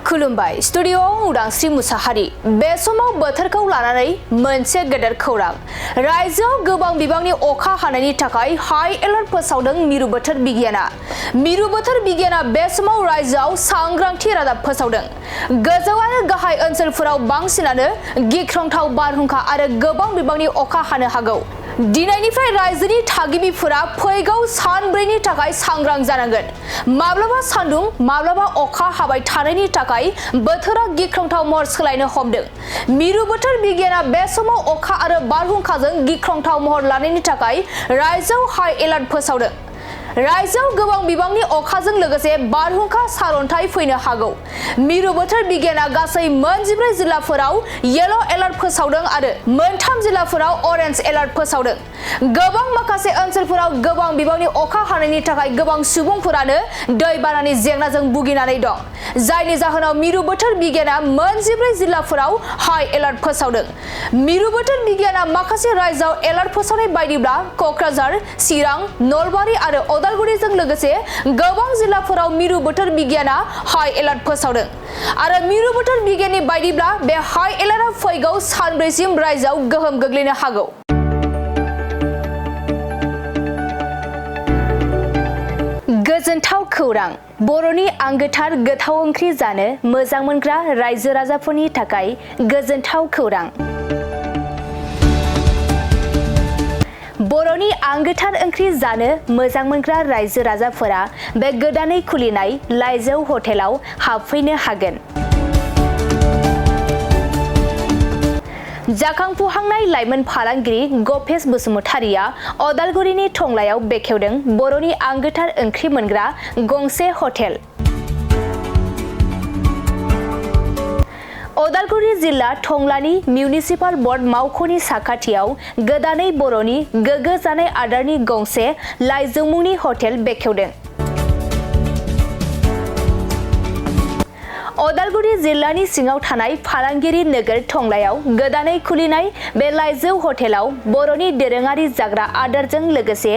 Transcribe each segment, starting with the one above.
खुलुमबाय स्टुडियोआव उदांस्रि मुसाहारि बे समाव बोथोरखौ लानानै मोनसे गेदेर खौरां रायजोआव गोबां बिबांनि अखा हानायनि थाखाय हाई एलार्ट फोसावदों मिरु बोथोर बिगियाना बे समाव रायजोआव सांग्रांथि रादाब फोसावदों गोजौ आरो गाहाय ओनसोलफोराव बांसिनानो गिख्रंथाव बारहुंखा आरो गोबां बिबांनि अखा हानो हागौ दिनैनिफ्राय रायजोनि थागिबिफोरा फैगौ सानब्रैनि थाखाय सांग्रां जानांगोन माब्लाबा सान्दुं माब्लाबा अखा हाबाय थानायनि थाखाय बोथोरा गिख्रंथाव महर सोलायनो हमदों मिरु बोथोर बिगियाना बे समाव अखा आरो बारहुंखाजों गिख्रंथाव महर लानायनि थाखाय रायजोआव हाई एलार्ट फोसावदों रायजोआव गोबां बिबांनि अखाजों लोगोसे बारहुंखा सारअन्थाइ फैनो हागौ मिरु बोथोर बिगियाना गासै मोन 14 जिल्लाफोराव येलो एलार्ट फोसावदों आरो मोन 3 जिल्लाफोराव अरेन्ज एलार्ट फोसावदों गोबां माखासे ओनसोलफोराव गोबां बिबांनि अखा हानायनि थाखाय गोबां सुबुंफोरानो दैबानानि जेंनाजों भुगिनानै दं जायनि जाहोनाव मिरु बोथोर बिगियाना मोन 14 जिल्लाफोराव हाई एलार्ट फोसावदों मिरु बोथोर बिगियाना माखासे रायजोआव एलार्ट फोसावनाय बायदिब्ला कक्राझार चिरां नलबारि आरो उदालगुरिजों लोगोसे गोबां जिल्लाफोराव मिरु बोथोर बिगियाना हाई एलार्ट फोसावदों आरो मिरु बोथोर बिगियाननि बायदिब्ला बे हाई एलार्टआ फैगौ सानब्रैसिम रायजोआव गोहोम गोग्लैनो हागौ गोजोनथाव खौरां बर'नि आंगोथार गोथाव ओंख्रि जानो मोजां मोनग्रा रायजो राजाफोरनि थाखाय गोजोनथाव खौरां बर'नि आंगोथार ओंख्रि जानो मोजां मोनग्रा रायजो राजाफोरा बे गोदानै खुलिनाय लाइजौ हटेलाव हाबफैनो हागोन जाखांफुहांनाय लाइमोन फालांगिरि गपेश बसुमतारिया उदालगुरिनि टंलायाव बेखेवदों बर'नि आंगोथार ओंख्रि मोनग्रा गंसे हटेल उदालगुरि जिल्ला टंलानि मिउनिसिपाल बर्ड मावख'नि साखाथियाव गोदानै बर'नि गोग्गो जानाय आदारनि गंसे लाइजौ मुंनि हटेल बेखेवदों उदालगुरि जिल्लानि सिङाव थानाय फालांगिरि नोगोर टंलायाव गोदानै खुलिनाय बे लाइजौ हटेलाव बर'नि दोरोङारि जाग्रा आदारजों लोगोसे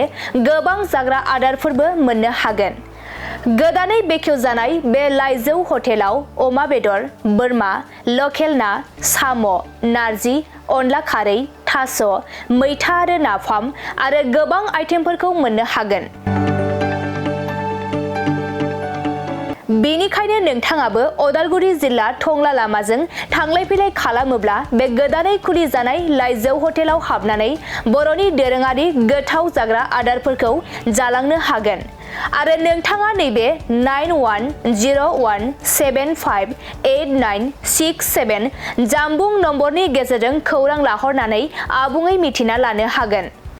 गोबां जाग्रा आदारफोरबो मोननो हागोन गोदानै बेखेवजानाय बे लाइजौ हटेलाव अमा बेदर बोरमा लकेल ना साम' नारजि अनला खारै थास' मैथा आरो नाफाम आरो गोबां आइटेमफोरखौ मोननो हागोन बेनिखायनो नोंथाङाबो उदालगुरि जिल्ला टंला लामाजों थांलाय फैलाय खालामोब्ला बे गोदानै खुलिजानाय लाइजौ हटेलाव हाबनानै बर'नि दोरोङारि गोथाव जाग्रा आदारफोरखौ जालांनो हागोन आरो नोंथाङा नैबे 9101758967 जानबुं नम्बरनि गेजेरजों खौरां लाहरनानै आबुङै मिथिना लानो हागोन